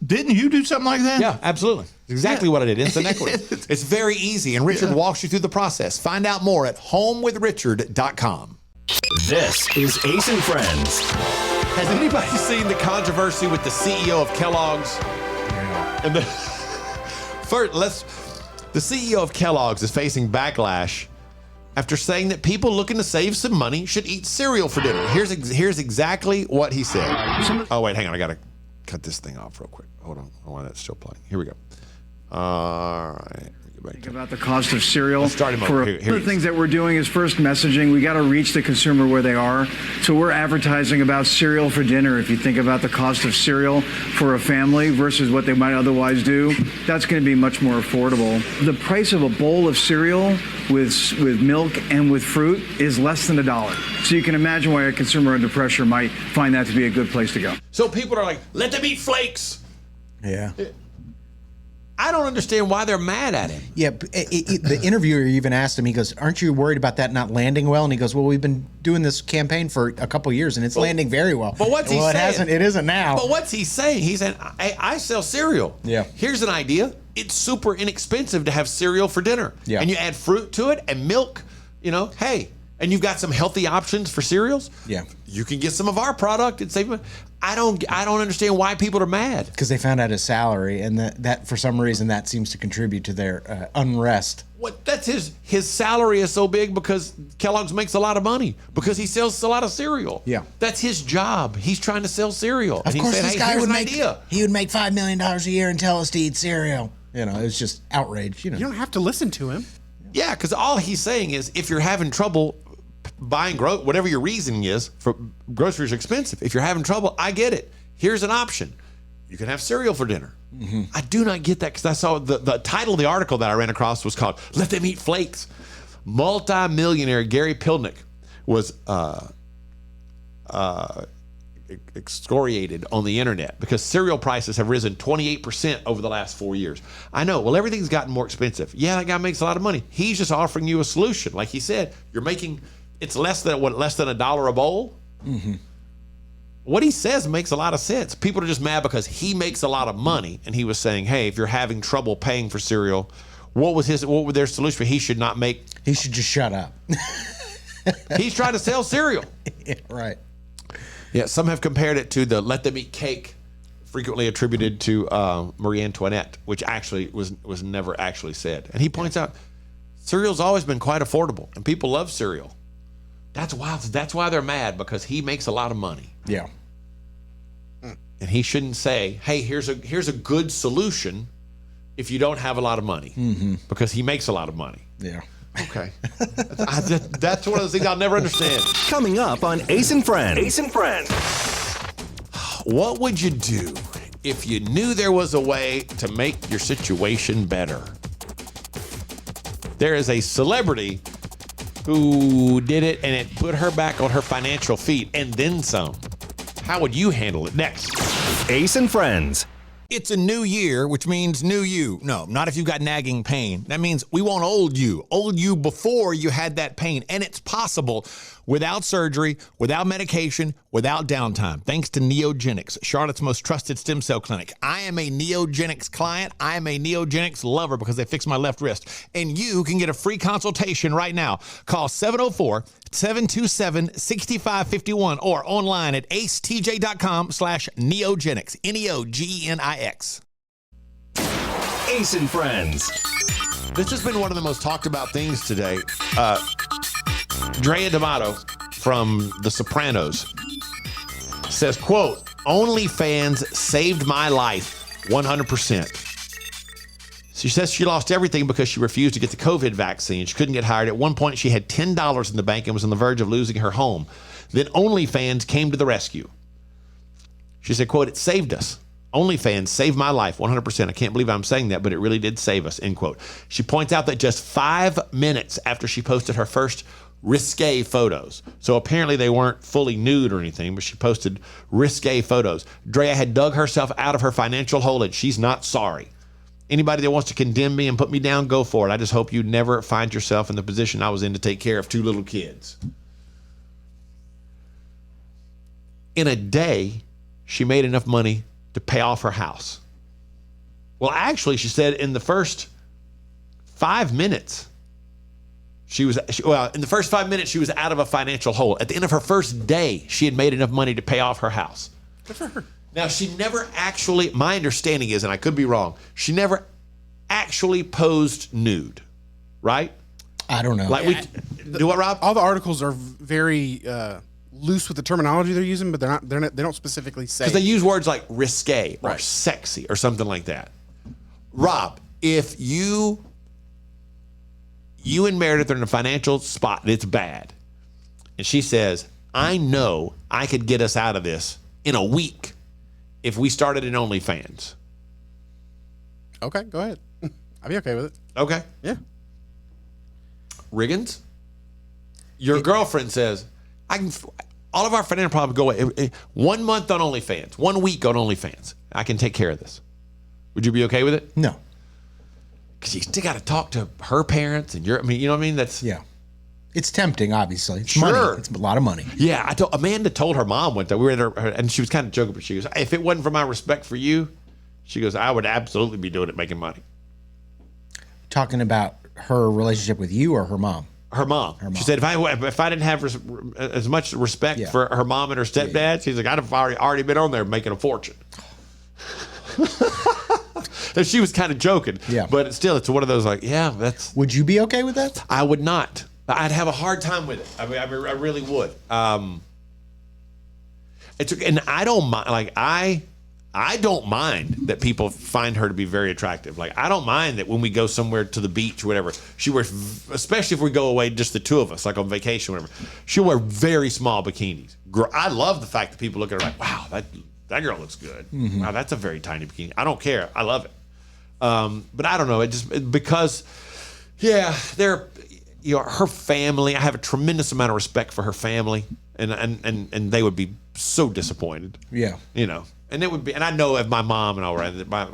didn't you do something like that? Yeah, absolutely. Exactly what I did. Instant equity. It's very easy, and Richard walks you through the process. Find out more at homewithrichard.com. This is Ace and Friends. Has anybody seen the controversy with the CEO of Kellogg's? Yeah. And the CEO of Kellogg's is facing backlash after saying that people looking to save some money should eat cereal for dinner. Here's exactly what he said. Oh, wait, hang on. I got to cut this thing off real quick. Hold on. I want that still playing. Here we go. All right. Think about the cost of cereal. Let's start him over. One of the things that we're doing is first messaging. We got to reach the consumer where they are. So we're advertising about cereal for dinner. If you think about the cost of cereal for a family versus what they might otherwise do, that's going to be much more affordable. The price of a bowl of cereal with milk and with fruit is less than $1. So you can imagine why a consumer under pressure might find that to be a good place to go. So people are like, let them eat flakes. Yeah. I don't understand why they're mad at him. Yeah, the interviewer even asked him, he goes, aren't you worried about that not landing well? And he goes, well, we've been doing this campaign for a couple years, and it's landing very well. But what's he saying? It isn't now. But what's he saying? He's saying, I sell cereal. Yeah. Here's an idea. It's super inexpensive to have cereal for dinner. Yeah. And you add fruit to it and milk, hey, and you've got some healthy options for cereals. Yeah. You can get some of our product and save money. I don't understand why people are mad. Because they found out his salary, and that for some reason that seems to contribute to their unrest. What? That's his salary is so big because Kellogg's makes a lot of money because he sells a lot of cereal. Yeah, that's his job. He's trying to sell cereal. Of course, this guy would make idea. He would make $5 million a year and tell us to eat cereal. It's just outrage. You don't have to listen to him. Yeah, because all he's saying is if you're having trouble buying whatever your reasoning is for groceries are expensive. If you're having trouble, I get it. Here's an option. You can have cereal for dinner. Mm-hmm. I do not get that because I saw the title of the article that I ran across was called "Let Them Eat Flakes." Multi-millionaire Gary Pilnick was excoriated on the internet because cereal prices have risen 28% over the last 4 years. I know. Well, everything's gotten more expensive. Yeah, that guy makes a lot of money. He's just offering you a solution. Like he said, it's less than $1 a bowl. Mm-hmm. What he says makes a lot of sense. People are just mad because he makes a lot of money, and he was saying, "Hey, if you're having trouble paying for cereal, what was their solution? He should not make. He should just shut up." He's trying to sell cereal. Yeah, right. Yeah, some have compared it to the "Let Them Eat Cake," frequently attributed to Marie Antoinette, which actually was never actually said. And he points out cereal's always been quite affordable, and people love cereal. That's wild. That's why they're mad, because he makes a lot of money. Yeah. And he shouldn't say, "Hey, here's a good solution if you don't have a lot of money," because he makes a lot of money. Yeah. Okay. That's one of those things I'll never understand. Coming up on Ace and Friends. Ace and Friends. What would you do if you knew there was a way to make your situation better? There is a celebrity who did it, and it put her back on her financial feet, and then some. How would you handle it? Next. Ace and Friends. It's a new year, which means new you. No, not if you've got nagging pain. That means we want old you before you had that pain. And it's possible without surgery, without medication, without downtime, thanks to Neogenics, Charlotte's most trusted stem cell clinic. I am a Neogenics client. I am a Neogenics lover because they fixed my left wrist. And you can get a free consultation right now. Call 704-727-6551 or online at acetj.com/Neogenics, Neogenics. Ace and Friends. This has been one of the most talked about things today. Drea D'Amato from The Sopranos says, quote, OnlyFans saved my life 100%. She says she lost everything because she refused to get the COVID vaccine. She couldn't get hired. At one point, she had $10 in the bank and was on the verge of losing her home. Then OnlyFans came to the rescue. She said, quote, it saved us. OnlyFans saved my life 100%. I can't believe I'm saying that, but it really did save us, end quote. She points out that just 5 minutes after she posted her first risque photos, so apparently they weren't fully nude or anything, but she posted risque photos, Drea had dug herself out of her financial hole, and she's not sorry. Anybody that wants to condemn me and put me down, go for it. I just hope you never find yourself in the position I was in to take care of 2 little kids. In a day, she made enough money to pay off her house. Well, actually, she said in the first 5 minutes, in the first 5 minutes, she was out of a financial hole. At the end of her first day, she had made enough money to pay off her house. Good for her. Now, she never actually, my understanding is, and I could be wrong, she never actually posed nude, right? I don't know. Do what, Rob? All the articles are very loose with the terminology they're using, but they don't specifically say. Because they use words like risque or sexy or something like that. Rob, if you and Meredith are in a financial spot and it's bad, and she says, I know I could get us out of this in a week if we started an OnlyFans. Okay, go ahead. I'd be okay with it. Okay. Yeah. Riggins, your girlfriend says, all of our financial problems go away. 1 month on OnlyFans, 1 week on OnlyFans. I can take care of this. Would you be okay with it? No. Because you still got to talk to her parents and you know what I mean? Yeah. It's tempting, obviously. It's sure. money. It's a lot of money. Yeah. Amanda told her mom one time, we were at her, and she was kind of joking, but she goes, if it wasn't for my respect for you, she goes, I would absolutely be doing it, making money. Talking about her relationship with you or her mom? Her mom. She said, if I didn't have as much respect for her mom and her stepdad, she's like, I'd have already been on there making a fortune. So she was kind of joking. Yeah. But it's one of those that's. Would you be okay with that? I would not. I'd have a hard time with it. I really would. And I don't mind. I don't mind that people find her to be very attractive. I don't mind that when we go somewhere to the beach or whatever, she wears, especially if we go away just the two of us, like on vacation or whatever, she'll wear very small bikinis. I love the fact that people look at her like, wow, that girl looks good. Mm-hmm. Wow, that's a very tiny bikini. I don't care. I love it. But I don't know. Because they're, her family. I have a tremendous amount of respect for her family, and they would be so disappointed. Yeah. And it would be, and I know if my mom and all right, my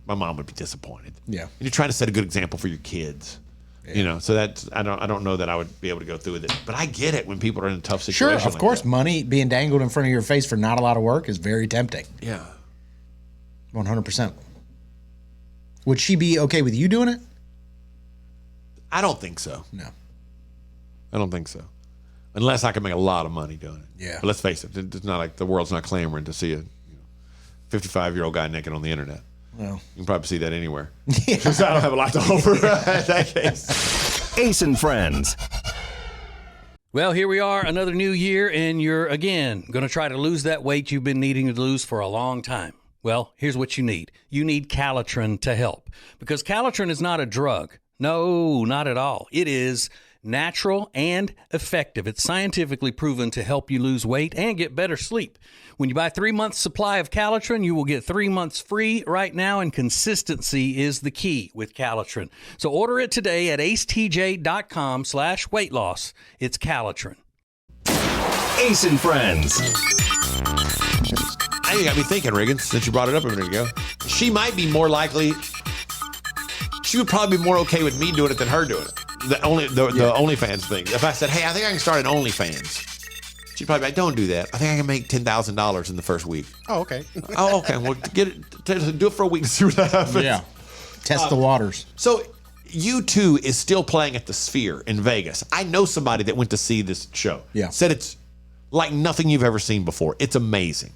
mom would be disappointed. Yeah. And you're trying to set a good example for your kids. Yeah. So that's I don't know that I would be able to go through with it. But I get it when people are in a tough situation. Sure, of course, that. Money being dangled in front of your face for not a lot of work is very tempting. Yeah. 100%. Would she be okay with you doing it? I don't think so. No. I don't think so. Unless I can make a lot of money doing it. Yeah. But let's face it, it's not like the world's not clamoring to see a 55-year-old guy naked on the internet. Well, you can probably see that anywhere. Yeah. So I don't have a lot to offer in that case. Ace and Friends. Well, here we are, another new year, and you're, again, going to try to lose that weight you've been needing to lose for a long time. Well, here's what you need. You need Calitrin to help. Because Calitrin is not a drug. No, not at all. It is natural and effective. It's scientifically proven to help you lose weight and get better sleep. When you buy 3 months supply of Calitrin, you will get 3 months free right now, and consistency is the key with Calitrin. So order it today at acetj.com/weight loss. It's Calitrin. Ace and Friends. I got me thinking, Reagan, since you brought it up a minute ago. She might be more likely. She would probably be more okay with me doing it than her doing it. The OnlyFans thing. If I said, "Hey, I think I can start an OnlyFans," she'd probably be like, "Don't do that. I think I can make $10,000 in the first week." Oh, okay. Oh, okay. Well, do it for a week and see what happens. Yeah. Test the waters. So, U2 is still playing at the Sphere in Vegas. I know somebody that went to see this show. Yeah. Said it's like nothing you've ever seen before. It's amazing.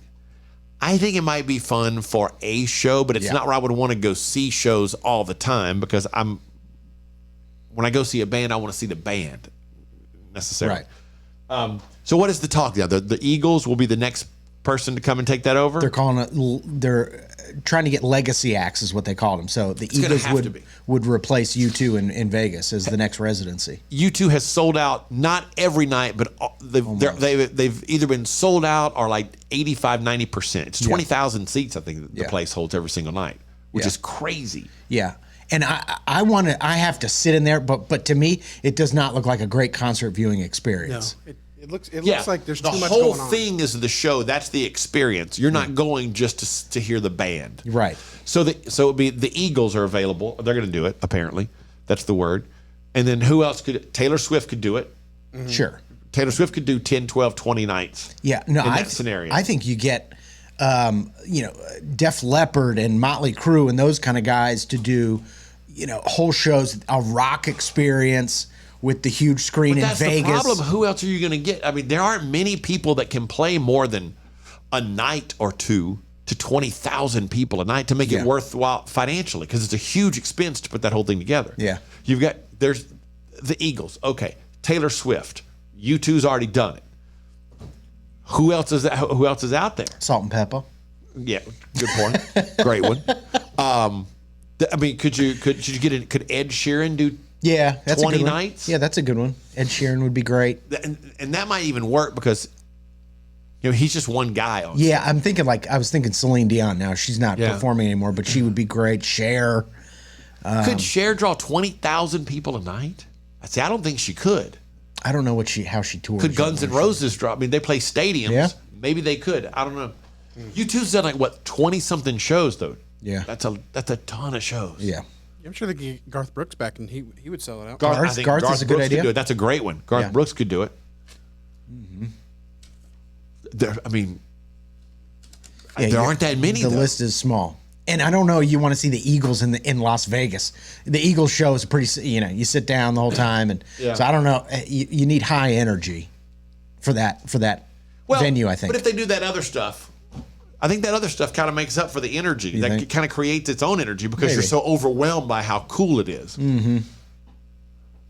I think it might be fun for a show, but it's not where I would want to go see shows all the time, because when I go see a band, I want to see the band necessarily. Right. So what is the talk now? The Eagles will be the next person to come and take that over? They're calling it, they're trying to get legacy acts is what they called them. So the Eagles would replace U2 in Vegas as the next residency. U2 has sold out, not every night, but they've either been sold out or like 85, 90%. It's 20,000 seats, I think, the place holds every single night, which is crazy. Yeah. And I have to sit in there, but to me, it does not look like a great concert viewing experience. No, it looks like there's too much going on. The whole thing is the show. That's the experience. You're not going just to hear the band. Right. So it'd be the Eagles are available. They're going to do it, apparently. That's the word. And then who else could? Taylor Swift could do it. Mm-hmm. Sure. Taylor Swift could do 10, 12, 20 nights. Yeah. No, in that scenario. I think you get, Def Leppard and Motley Crue and those kind of guys to do, whole shows, a rock experience with the huge screen in Vegas. That's the problem. Who else are you going to get? I mean, there aren't many people that can play more than a night or two to 20,000 people a night to make it worthwhile financially, because it's a huge expense to put that whole thing together. Yeah. There's the Eagles. Okay. Taylor Swift. U2's already done it. Who else is out there? Salt and Pepper. Yeah. Good point. Great one. Could Ed Sheeran do? Yeah, that's 20 a good one. nights? Yeah, that's a good one. Ed Sheeran would be great. And that might even work because, he's just one guy on. Yeah, I was thinking Celine Dion now. She's not performing anymore, but she would be great. Cher. Could Cher draw 20,000 people a night? I don't think she could. I don't know how she tours. Could Guns N' Roses draw? I mean, they play stadiums. Yeah. Maybe they could. I don't know. U2's done 20-something shows, though. Yeah. That's a ton of shows. Yeah. I'm sure they could get Garth Brooks back, and he would sell it out. Garth is a good Brooks idea. Could do it. That's a great one. Garth Brooks could do it. Mm-hmm. There aren't that many. The list is small, and I don't know. You want to see the Eagles in Las Vegas? The Eagles show is pretty. You sit down the whole time, and so I don't know. You need high energy for that venue. I think. But if they do that other stuff. I think that other stuff kind of makes up for the energy. That kind of creates its own energy because you're so overwhelmed by how cool it is. Mm-hmm.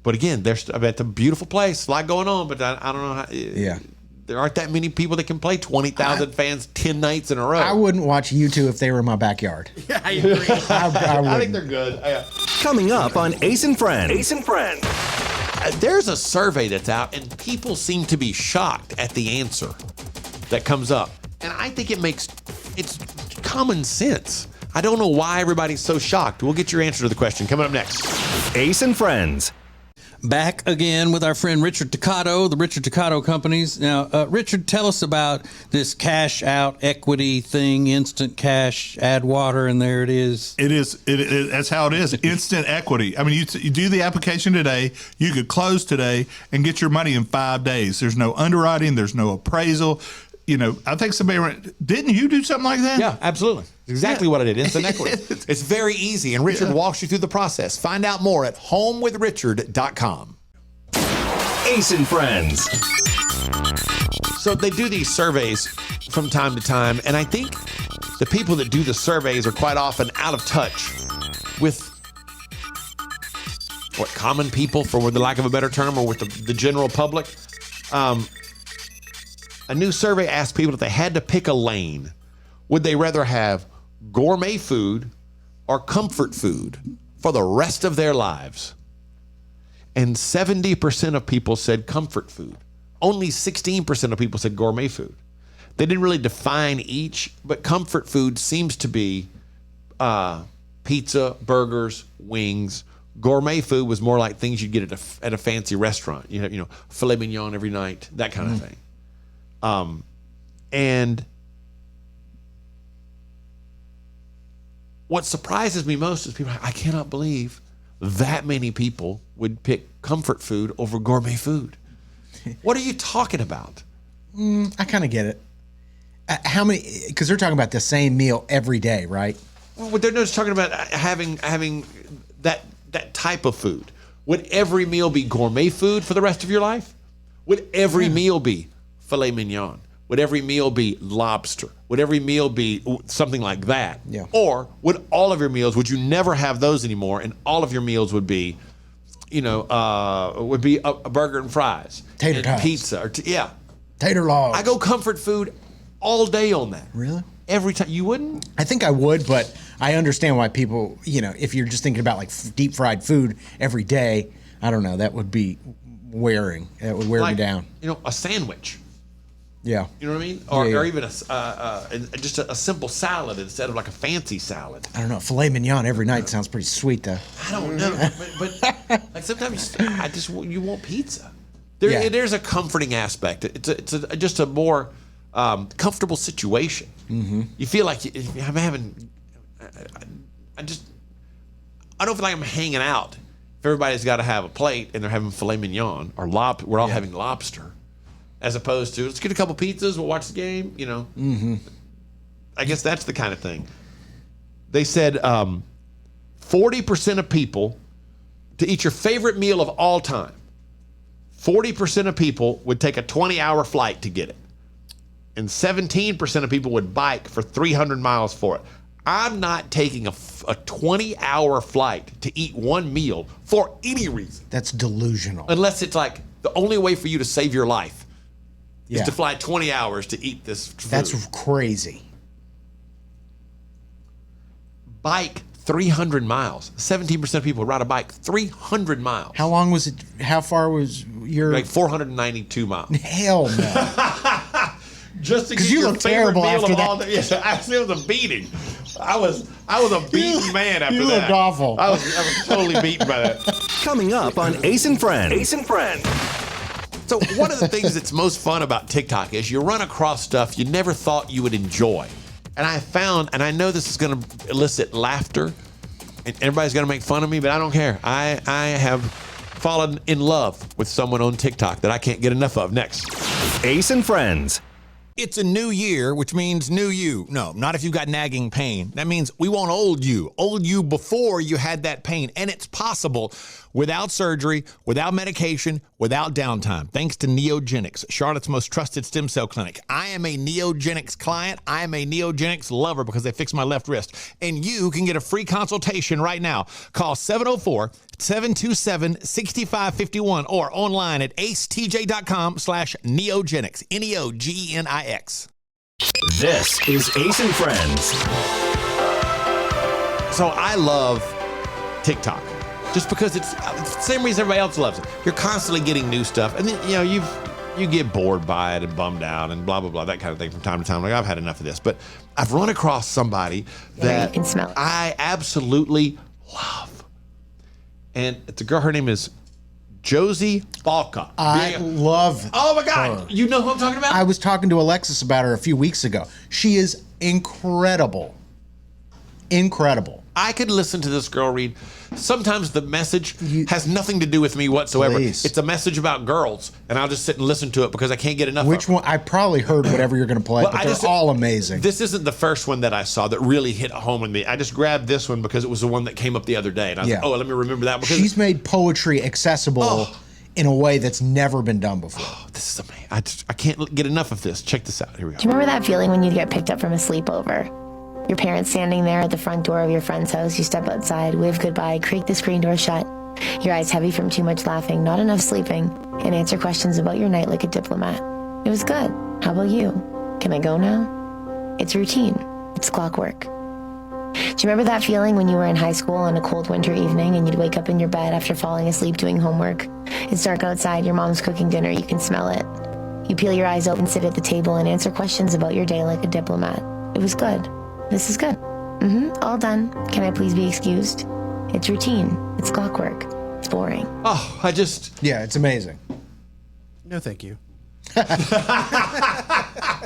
But again, it's a beautiful place. A lot going on, but I don't know how. Yeah. There aren't that many people that can play 20,000 fans 10 nights in a row. I wouldn't watch U2 if they were in my backyard. Yeah, I agree. I think they're good. Coming up on Ace and Friends. Ace and Friends. There's a survey that's out, and people seem to be shocked at the answer that comes up. And I think it's common sense. I don't know why everybody's so shocked. We'll get your answer to the question coming up next. Ace and Friends. Back again with our friend Richard Toccato, the Richard Toccato Companies. Now, Richard, tell us about this cash out equity thing, instant cash, add water, and there it is. That's how it is. Instant equity. I mean, you do the application today, you could close today and get your money in 5 days. There's no underwriting, there's no appraisal. I think didn't you do something like that? Yeah, absolutely. Exactly what I did. Instant equity. It's very easy, and Richard walks you through the process. Find out more at homewithrichard.com. Ace and Friends. So they do these surveys from time to time, and I think the people that do the surveys are quite often out of touch with common people, for the lack of a better term, or with the general public. A new survey asked people if they had to pick a lane, would they rather have gourmet food or comfort food for the rest of their lives? and 70% of people said comfort food. Only 16% of people said gourmet food. They didn't really define each, but comfort food seems to be pizza, burgers, wings. Gourmet food was more like things you'd get at a fancy restaurant. You have, filet mignon every night, that kind of thing. And what surprises me most is people, I cannot believe that many people would pick comfort food over gourmet food. What are you talking about? I kind of get it. How many? Because they're talking about the same meal every day, right? Well, they're just talking about having that type of food. Would every meal be gourmet food for the rest of your life? Would every meal be filet mignon? Would every meal be lobster? Would every meal be something like that? Yeah. Or would all of your meals, would you never have those anymore, and all of your meals would be, would be a burger and fries, tater tots, pizza, or tater logs. I go comfort food all day on that. Really? Every time. You wouldn't? I think I would, but I understand why people, if you're just thinking about like deep fried food every day, I don't know, that would be wearing. That would wear me down. A sandwich. Yeah. You know what I mean? Or even just a simple salad instead of like a fancy salad. I don't know. Filet mignon every night sounds pretty sweet, though. I don't know, but like sometimes you want pizza. There's a comforting aspect. It's just a more comfortable situation. Mm-hmm. You feel like I'm having. I don't feel like I'm hanging out. If everybody's got to have a plate and they're having filet mignon or we're all having lobster. As opposed to, let's get a couple pizzas, we'll watch the game, Mm-hmm. I guess that's the kind of thing. They said 40% of people, to eat your favorite meal of all time, 40% of people would take a 20-hour flight to get it. And 17% of people would bike for 300 miles for it. I'm not taking a 20-hour flight to eat one meal for any reason. That's delusional. Unless it's like the only way for you to save your life is Yeah. to fly 20 hours to eat this food. That's crazy. Bike 300 miles. 17% of people would ride a bike 300 miles. How long was it? How far was your? Like 492 miles. Hell no. Just to get 'Cause you your look favorite terrible meal after of all that. day. Yes, actually, it was a beating. I was a beaten man after that. You looked awful. I was totally beaten by that. Coming up on Ace and Friends. Ace and Friends. So one of the things that's most fun about TikTok is you run across stuff you never thought you would enjoy. And I found, and I know this is going to elicit laughter, and everybody's going to make fun of me, but I don't care. I have fallen in love with someone on TikTok that I can't get enough of. Next. Ace and Friends. It's a new year, which means new you. No, not if you've got nagging pain. That means we want old you before you had that pain. And it's possible without surgery, without medication, without downtime. Thanks to Neogenics, Charlotte's most trusted stem cell clinic. I am a Neogenics client. I am a Neogenics lover because they fixed my left wrist. And you can get a free consultation right now. Call 704-727-6551 or online at acetj.com/neogenics. Neogenics. This is Ace and Friends. So I love TikTok just because it's the same reason everybody else loves it. You're constantly getting new stuff, and then you get bored by it and bummed out and blah blah blah, that kind of thing from time to time. Like, I've had enough of this, but I've run across somebody that I absolutely love, and it's a girl. Her name is Josie Falca. I love. Oh my God! her. You know who I'm talking about? I was talking to Alexis about her a few weeks ago. She is incredible. Incredible. I could listen to this girl read. Sometimes the message has nothing to do with me whatsoever. Please. It's a message about girls, and I'll just sit and listen to it because I can't get enough Which of it. one? I probably heard whatever you're going to play, Well, but I they're just- all amazing. This isn't the first one that I saw that really hit home with me. I just grabbed this one because it was the one that came up the other day, and I was like, oh, let me remember that. Because She's made poetry accessible in a way that's never been done before. This is amazing. I can't get enough of this. Check this out. Here we go. Do you remember that feeling when you get picked up from a sleepover? Your parents standing there at the front door of your friend's house, you step outside, wave goodbye, creak the screen door shut, your eyes heavy from too much laughing, not enough sleeping, and answer questions about your night like a diplomat. It was good. How about you? Can I go now? It's routine. It's clockwork. Do you remember that feeling when you were in high school on a cold winter evening and you'd wake up in your bed after falling asleep doing homework? It's dark outside, your mom's cooking dinner, you can smell it. You peel your eyes open, sit at the table, and answer questions about your day like a diplomat. It was good. This is good. All done. Can I please be excused? It's routine. It's clockwork. It's boring. Oh, Yeah, it's amazing. No, thank you. I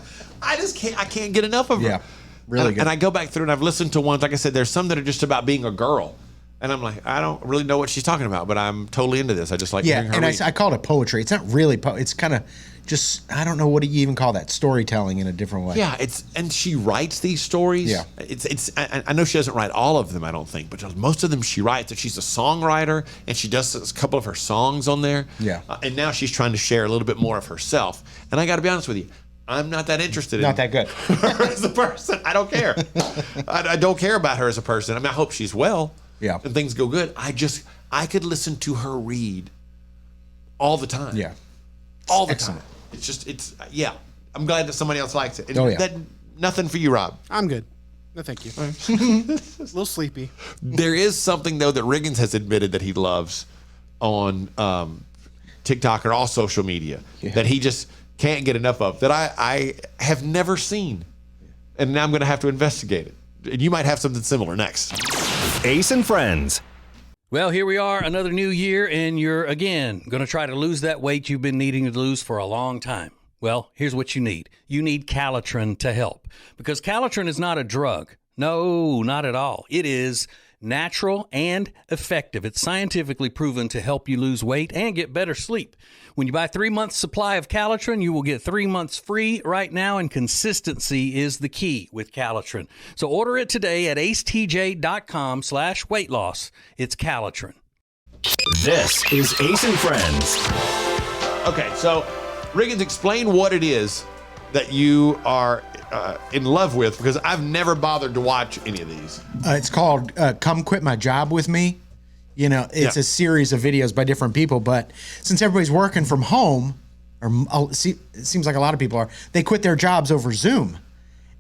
can't get enough of her. Yeah, really and, good. And I go back through and I've listened to ones, like I said, there's some that are just about being a girl. And I'm like, I don't really know what she's talking about, but I'm totally into this. I just like hearing her and read. I call it poetry. It's not really it's kind of just, I don't know, what do you even call that? Storytelling in a different way. Yeah, and she writes these stories. Yeah. I know she doesn't write all of them, I don't think, but most of them she writes. And she's a songwriter, and she does a couple of her songs on there. Yeah. And now she's trying to share a little bit more of herself. And I got to be honest with you, I'm not that interested in Not that good. her as a person. I don't care. I don't care about her as a person. I mean, I hope she's well. Yeah. And things go good. I could listen to her read all the time. Yeah. All the Excellent. time. Yeah. I'm glad that somebody else likes it. And Oh, yeah. Nothing for you, Rob. I'm good. No, thank you. A little sleepy. There is something, though, that Riggins has admitted that he loves on TikTok or all social media that he just can't get enough of, that I have never seen. And now I'm going to have to investigate it. And you might have something similar next. Ace and Friends. Well, here we are, another new year, and you're, again, going to try to lose that weight you've been needing to lose for a long time. Well, here's what you need. You need Calitrin to help, because Calitrin is not a drug. No, not at all. It is natural and effective. It's scientifically proven to help you lose weight and get better sleep. When you buy 3 months supply of Calitrin, you will get 3 months free right now, and consistency is the key with Calitrin. So order it today at acetj.com/weight loss. It's Calitrin. This is Ace and Friends. Okay, so Riggins, explain what it is that you are in love with, because I've never bothered to watch any of these. It's called Come Quit My Job With Me. You know, it's a series of videos by different people, but since everybody's working from home, it seems like a lot of people are, they quit their jobs over Zoom.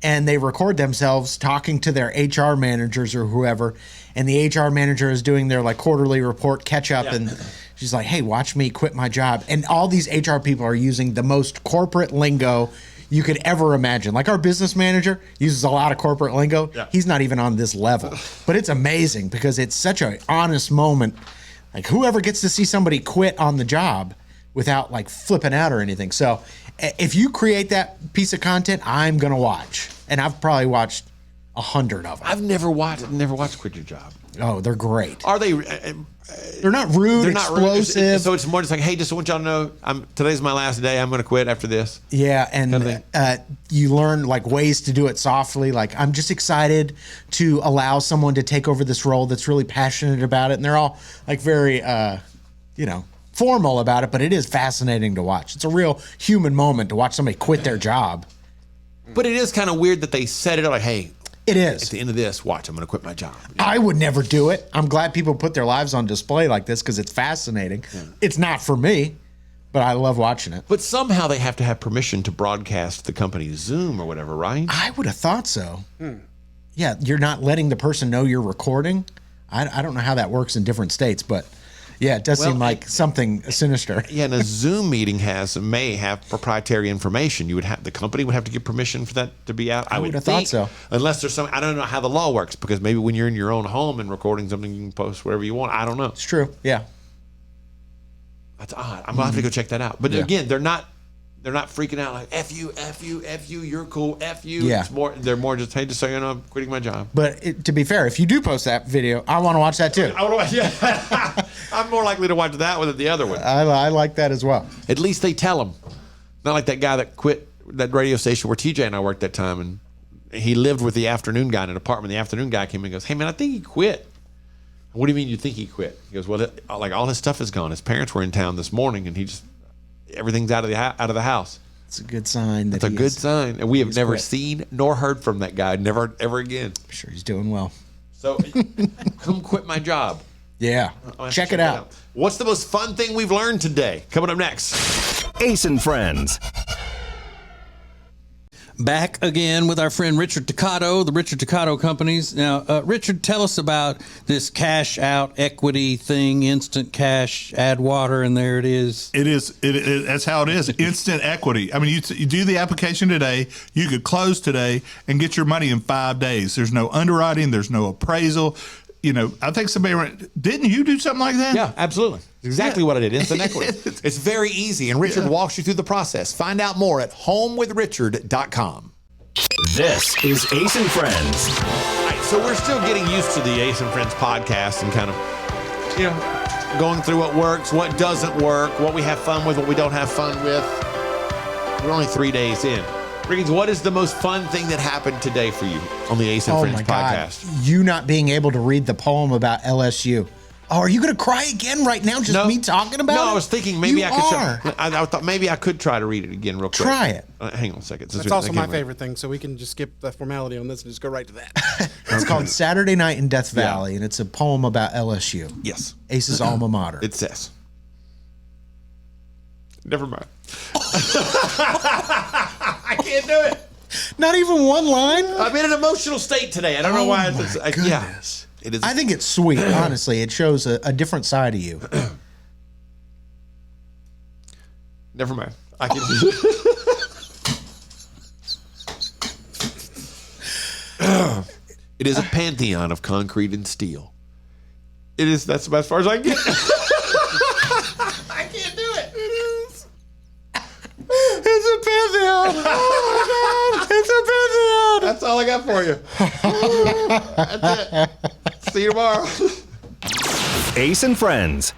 And they record themselves talking to their HR managers or whoever, and the HR manager is doing their like quarterly report catch up, and she's like, "Hey, watch me quit my job." And all these HR people are using the most corporate lingo you could ever imagine. Like our business manager uses a lot of corporate lingo. Yeah. He's not even on this level, but it's amazing because it's such an honest moment. Like whoever gets to see somebody quit on the job without like flipping out or anything. So if you create that piece of content, I'm going to watch. And I've probably watched 100 of them. I've never watched Quit Your Job. Oh, they're great. Are they? They're not rude, They're not explosive. rude. So it's more just like, hey, just want y'all to know, today's my last day. I'm going to quit after this. Yeah, and you learn like ways to do it softly. Like, I'm just excited to allow someone to take over this role that's really passionate about it. And they're all like very, formal about it, but it is fascinating to watch. It's a real human moment to watch somebody quit their job. But it is kind of weird that they set it up like, hey, it is. At the end of this, watch, I'm going to quit my job. I would never do it. I'm glad people put their lives on display like this because it's fascinating. Yeah. It's not for me, but I love watching it. But somehow they have to have permission to broadcast the company's Zoom or whatever, right? I would have thought so. Yeah, you're not letting the person know you're recording. I don't know how that works in different states, but yeah, it does seem like something sinister. Yeah, and a Zoom meeting may have proprietary information. The company would have to give permission for that to be out. I would have thought so. Unless there's I don't know how the law works, because maybe when you're in your own home and recording something, you can post whatever you want. I don't know. It's true. Yeah. That's odd. I'm gonna have to go check that out. But again, they're not freaking out like F you, you're cool, F you. Yeah. They're more just, hey, just so you know, I'm quitting my job. But to be fair, if you do post that video, I want to watch that too. I want to watch. Yeah. I'm more likely to watch that one than the other one. I like that as well. At least they tell them. Not like that guy that quit that radio station where TJ and I worked that time, and he lived with the afternoon guy in an apartment. The afternoon guy came in and goes, "Hey man, I think he quit." What do you mean you think he quit? He goes, "Well, like all his stuff is gone. His parents were in town this morning, and everything's out of the house." It's a good sign. That's a good sign, and we have never seen nor heard from that guy. Never, ever again. I'm sure he's doing well. So, come quit my job. Yeah, check it out. What's the most fun thing we've learned today? Coming up next, Ace and Friends. back again with our friend Richard Toccato, the Richard Toccato Companies. Now, Richard, tell us about this cash out equity thing, instant cash, add water, and there it is. That's how it is. Instant equity. I mean, you do the application today, you could close today and get your money in 5 days. There's no underwriting, there's no appraisal. You know, I think didn't you do something like that? Yeah, absolutely. Exactly what I did. Instant equity. It's very easy, and Richard walks you through the process. Find out more at homewithrichard.com. This is Ace and Friends. All right, so we're still getting used to the Ace and Friends podcast and kind of, going through what works, what doesn't work, what we have fun with, what we don't have fun with. We're only 3 days in. Riggins, what is the most fun thing that happened today for you on the Ace and Friends podcast? You not being able to read the poem about LSU. Oh, are you going to cry again right now? Just me talking about it? No, I was thinking maybe I could. I thought maybe I could try to read it again real quick. Try it. Hang on a second. That's also my favorite thing, so we can just skip the formality on this and just go right to that. It's called Saturday Night in Death Valley, and it's a poem about LSU. Yes. Ace's alma mater. It says. Never mind. I can't do it. Not even one line? I'm in an emotional state today. I don't know why. Goodness. It is. I think it's sweet, honestly. It shows a different side of you. Never mind. I can It is a pantheon of concrete and steel. It is. That's about as far as I can get. I can't do it. It's a pantheon. Oh, my God. It's a pantheon. That's all I got for you. That's it. See you tomorrow. Ace and Friends,